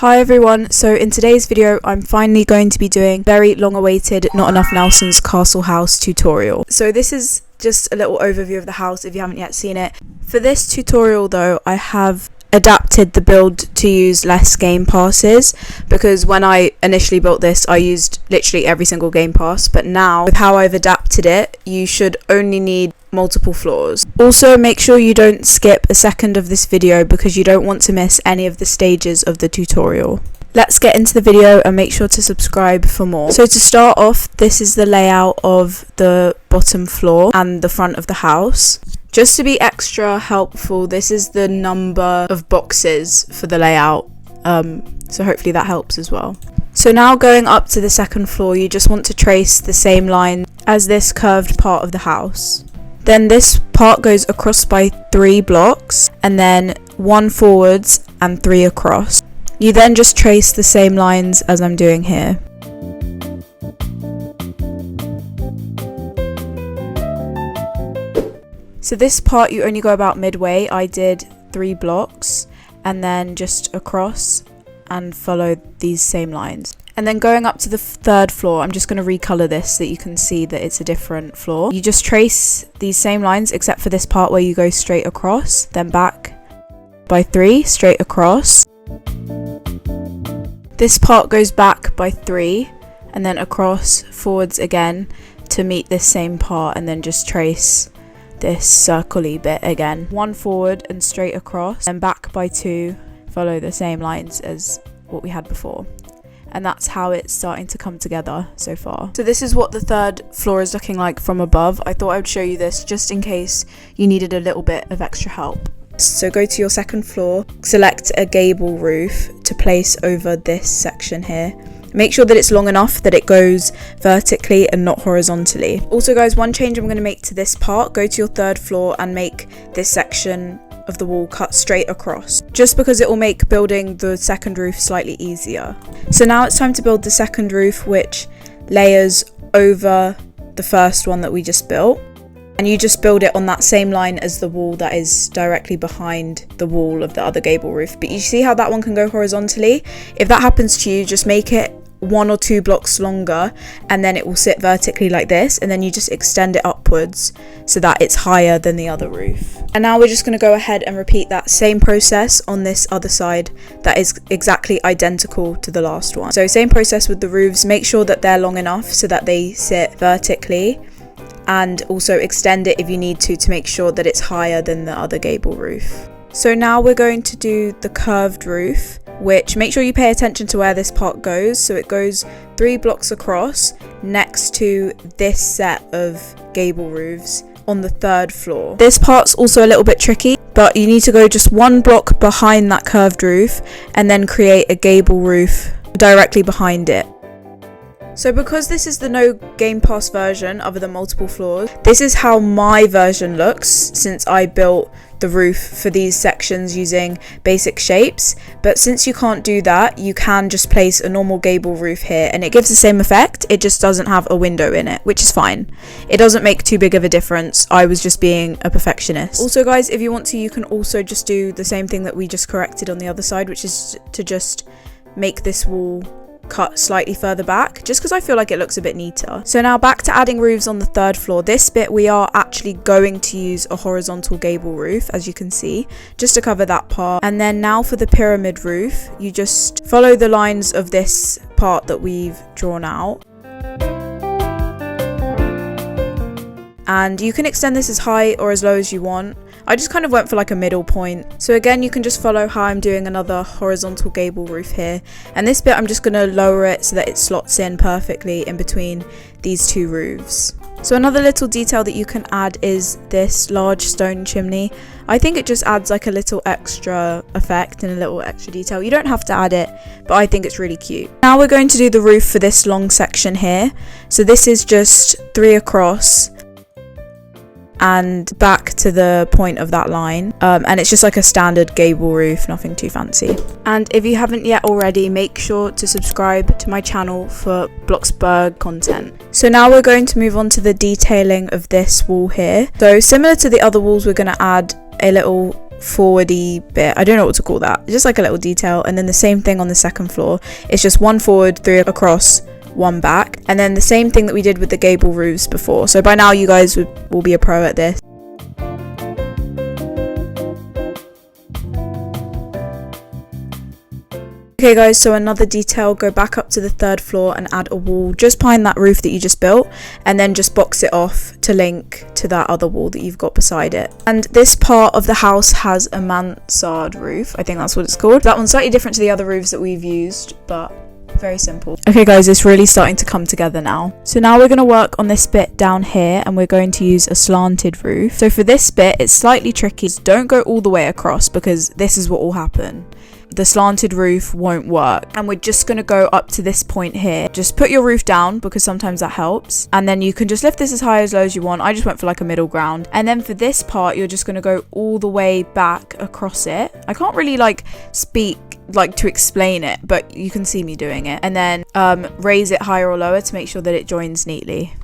Hi everyone, so in today's video I'm finally going to be doing very long awaited Not Enough Nelson's Castle House tutorial. So this is just a little overview of the house if you haven't yet seen it. For this tutorial though, I have adapted the build to use less game passes, because when I initially built this I used literally every single game pass, but now with how I've adapted it you should only need multiple floors. Also, make sure you don't skip a second of this video because you don't want to miss any of the stages of the tutorial. Let's get into the video and make sure to subscribe for more. So to start off, this is the layout of the bottom floor and the front of the house. Just to be extra helpful, this is the number of boxes for the layout, so hopefully that helps as well. So now going up to the second floor, you just want to trace the same line as this curved part of the house. Then this part goes across by 3 blocks, and then 1 forwards and 3 across. You then just trace the same lines as I'm doing here. So this part you only go about midway. I did 3 blocks and then just across and follow these same lines. And then going up to the third floor, I'm just going to recolor this so that you can see that it's a different floor. You just trace these same lines except for this part where you go straight across, then back by 3, straight across. This part goes back by 3 and then across, forwards again to meet this same part, and then just trace this circle-y bit again. 1 forward and straight across, and back by 2, follow the same lines as what we had before. And that's how it's starting to come together so far. So this is what the third floor is looking like from above. I thought I would show you this just in case you needed a little bit of extra help. So go to your second floor, select a gable roof to place over this section here. Make sure that it's long enough that it goes vertically and not horizontally. Also guys, one change I'm going to make to this part, go to your third floor and make this section of the wall cut straight across, just because it will make building the second roof slightly easier. So now it's time to build the second roof, which layers over the first one that we just built, and you just build it on that same line as the wall that is directly behind the wall of the other gable roof. But you see how that one can go horizontally? If that happens to you, just make it 1 or 2 blocks longer and then it will sit vertically like this, and then you just extend it upwards so that it's higher than the other roof. And now we're just going to go ahead and repeat that same process on this other side that is exactly identical to the last one. So same process with the roofs. Make sure that they're long enough so that they sit vertically, and also extend it if you need to make sure that it's higher than the other gable roof. So now we're going to do the curved roof, which make sure you pay attention to where this part goes. So it goes 3 blocks across next to this set of gable roofs on the third floor. This part's also a little bit tricky, but you need to go just 1 block behind that curved roof and then create a gable roof directly behind it. So because this is the no game pass version other than multiple floors, this is how my version looks since I built the roof for these sections using basic shapes. But since you can't do that, you can just place a normal gable roof here and it gives the same effect, it just doesn't have a window in it, which is fine. It doesn't make too big of a difference. I was just being a perfectionist. Also guys, if you want to, you can also just do the same thing that we just corrected on the other side, which is to just make this wall cut slightly further back, just because I feel like it looks a bit neater. So now back to adding roofs on the third floor. This bit we are actually going to use a horizontal gable roof, as you can see, just to cover that part. And then now for the pyramid roof, you just follow the lines of this part that we've drawn out. And you can extend this as high or as low as you want. I just kind of went for like a middle point. So again, you can just follow how I'm doing another horizontal gable roof here. And this bit I'm just going to lower it so that it slots in perfectly in between these 2 roofs. So another little detail that you can add is this large stone chimney. I think it just adds like a little extra effect and a little extra detail. You don't have to add it, but I think it's really cute. Now we're going to do the roof for this long section here. So this is just 3 across and back to the point of that line, and it's just like a standard gable roof, nothing too fancy. And if you haven't yet already, make sure to subscribe to my channel for BLOXBURG content. So now we're going to move on to the detailing of this wall here. So similar to the other walls, we're going to add a little forwardy bit. I don't know what to call that. Just like a little detail. And then the same thing on the second floor. It's just 1 forward, 3 across, 1 back. And then the same thing that we did with the gable roofs before. So by now you guys will be a pro at this. Okay guys, so another detail, go back up to the 3rd floor and add a wall just behind that roof that you just built, and then just box it off to link to that other wall that you've got beside it. And this part of the house has a mansard roof, I think that's what it's called. That one's slightly different to the other roofs that we've used, but very simple. Okay guys, it's really starting to come together now. So now we're going to work on this bit down here, and we're going to use a slanted roof. So for this bit, it's slightly tricky. Just don't go all the way across, because this is what will happen. The slanted roof won't work, and we're just going to go up to this point here. Just put your roof down, because sometimes that helps, and then you can just lift this as high as low as you want. I just went for like a middle ground. And then for this part, you're just going to go all the way back across it. I can't really like speak like to explain it, but you can see me doing it. And then raise it higher or lower to make sure that it joins neatly.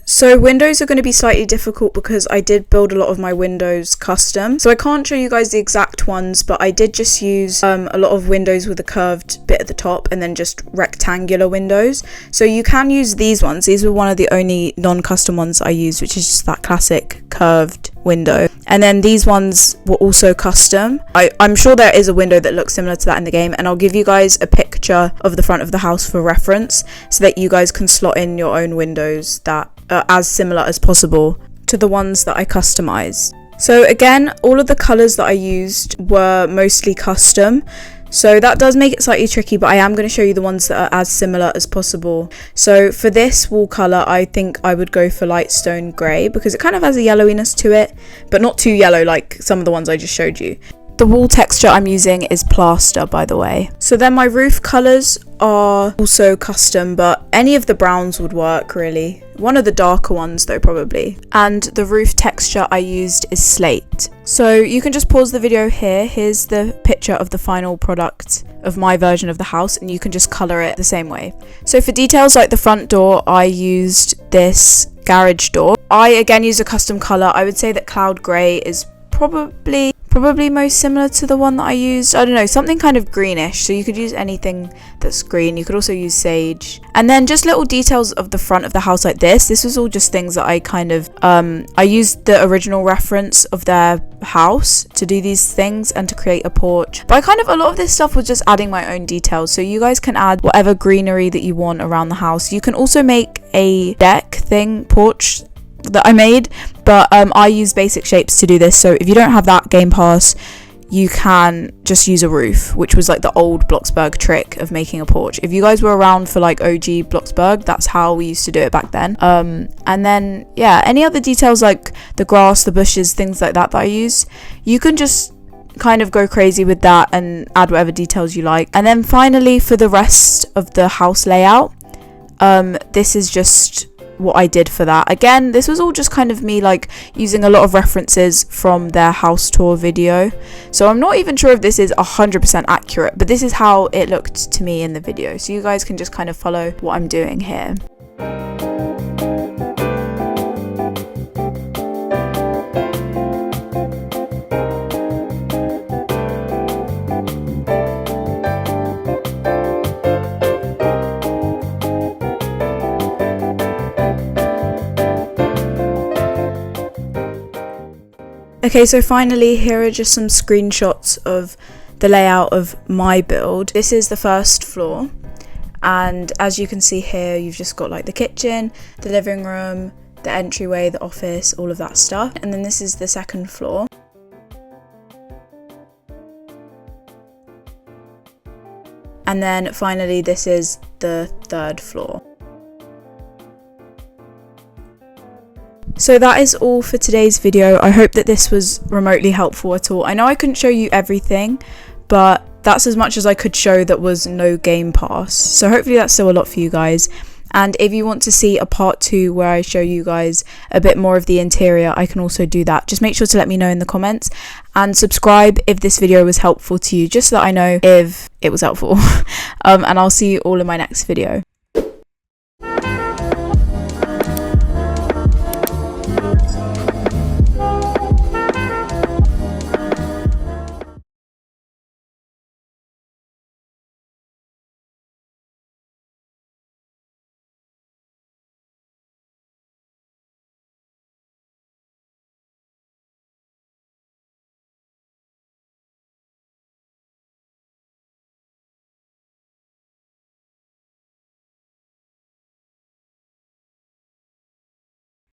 So windows are going to be slightly difficult because I did build a lot of my windows custom. So I can't show you guys the exact ones, but I did just use a lot of windows with a curved bit at the top and then just rectangular windows. So you can use these ones. These were one of the only non-custom ones I used, which is just that classic curved window. And then these ones were also custom. I'm sure there is a window that looks similar to that in the game, and I'll give you guys a picture of the front of the house for reference so that you guys can slot in your own windows that are as similar as possible to the ones that I customized. So again, all of the colors that I used were mostly custom, so that does make it slightly tricky, but I am going to show you the ones that are as similar as possible. So for this wall color, I think I would go for light stone grey because it kind of has a yellowiness to it, but not too yellow like some of the ones I just showed you. The wall texture I'm using is plaster, by the way. So then my roof colors are also custom, but any of the browns would work really. One of the darker ones though, probably. And the roof texture I used is slate. So you can just pause the video here. Here's the picture of the final product of my version of the house, and you can just color it the same way. So for details like the front door, I used this garage door. I again used a custom color. I would say that cloud grey is probably most similar to the one that I used. I don't know, something kind of greenish, so you could use anything that's green. You could also use sage. And then just little details of the front of the house like this was all just things that I kind of I used the original reference of their house to do these things and to create a porch, but a lot of this stuff was just adding my own details, so you guys can add whatever greenery that you want around the house. You can also make a deck porch that I made, but I use basic shapes to do this. So if you don't have that game pass, you can just use a roof, which was like the old BLOXBURG trick of making a porch. If you guys were around for like OG BLOXBURG, that's how we used to do it back then. And then yeah, any other details like the grass, the bushes, things like that I use, you can just kind of go crazy with that and add whatever details you like. And then finally, for the rest of the house layout, this is just what I did for that. Again, this was all just kind of me like using a lot of references from their house tour video, so I'm not even sure if this is 100% accurate, but this is how it looked to me in the video, so you guys can just kind of follow what I'm doing here. Okay, so finally here are just some screenshots of the layout of my build. This is the first floor, and as you can see here, you've just got like the kitchen, the living room, the entryway, the office, all of that stuff. And then this is the second floor. And then finally this is the third floor. So that is all for today's video. I hope that this was remotely helpful at all. I know I couldn't show you everything, but that's as much as I could show that was no game pass. So hopefully that's still a lot for you guys. And if you want to see a part 2 where I show you guys a bit more of the interior, I can also do that. Just make sure to let me know in the comments, and subscribe if this video was helpful to you, just so that I know if it was helpful. And I'll see you all in my next video.